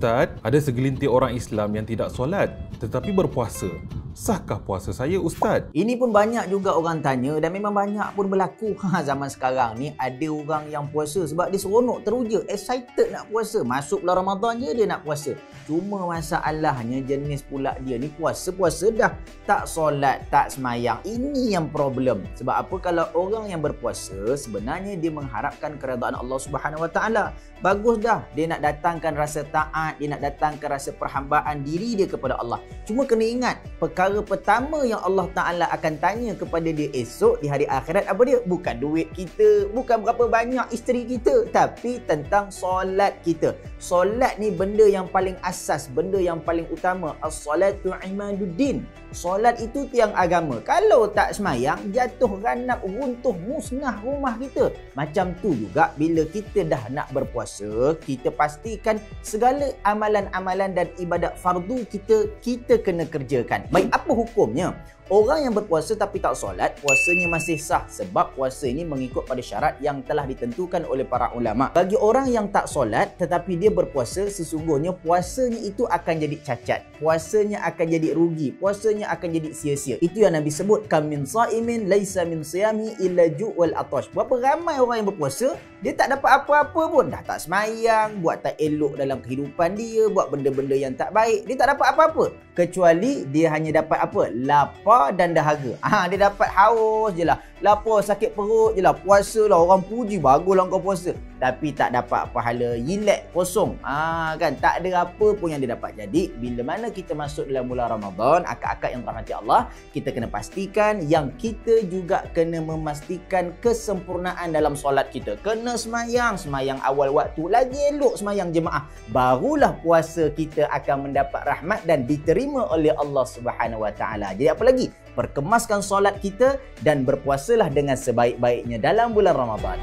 Ustaz, ada segelintir orang Islam yang tidak solat tetapi berpuasa. Sahkah puasa saya, Ustaz? Ini pun banyak juga orang tanya dan memang banyak pun berlaku. Zaman sekarang ni ada orang yang puasa sebab dia seronok, teruja, excited nak puasa. Masuk bulan Ramadan je dia nak puasa. Cuma masalahnya jenis pula dia ni puasa-puasa dah tak solat, tak semayang. Ini yang problem. Sebab apa? Kalau orang yang berpuasa sebenarnya dia mengharapkan keredaan Allah Subhanahu Wa Taala. Bagus dah. Dia nak datangkan rasa taat, dia nak datangkan rasa perhambaan diri dia kepada Allah. Cuma kena ingat, perkara pertama yang Allah Ta'ala akan tanya kepada dia esok di hari akhirat apa dia? Bukan duit kita, bukan berapa banyak isteri kita, tapi tentang solat kita. Solat ni benda yang paling asas, benda yang paling utama. As-salatu imaduddin. Solat itu tiang agama. Kalau tak semayang, jatuh ranap, runtuh, musnah rumah kita. Macam tu juga bila kita dah nak berpuasa, kita pastikan segala amalan-amalan dan ibadat fardu kita kena kerjakan. Baik, apa hukumnya? Orang yang berpuasa tapi tak solat, puasanya masih sah sebab puasa ini mengikut pada syarat yang telah ditentukan oleh para ulama. Bagi orang yang tak solat tetapi dia berpuasa, sesungguhnya puasanya itu akan jadi cacat. Puasanya akan jadi rugi, puasanya akan jadi sia-sia. Itu yang Nabi sebut, kam min saimin laisa min siyami illa ju' wal atash. Berapa ramai orang yang berpuasa, dia tak dapat apa-apa pun. Dah tak semayang, buat tak elok dalam kehidupan dia, buat benda-benda yang tak baik. Dia tak dapat apa-apa. Kecuali dia hanya dapat apa? Lapar dan dahaga. Dia dapat haus je lah. Lapar, sakit perut je lah. Puasa lah. Orang puji, baguslah kau puasa. Tapi tak dapat pahala. Yilek, kosong. Kan? Tak ada apa pun yang dia dapat. Jadi, bila mana kita masuk dalam bulan Ramadan, akak-akak yang dirahmati Allah, kita kena pastikan yang kita juga kena memastikan kesempurnaan dalam solat kita. Kena semayang awal waktu. Lagi elok semayang jemaah. Barulah puasa kita akan mendapat rahmat dan diterima oleh Allah Subhanahu Wa Taala. Jadi apa lagi? Perkemaskan solat kita dan berpuasalah dengan sebaik-baiknya dalam bulan Ramadan.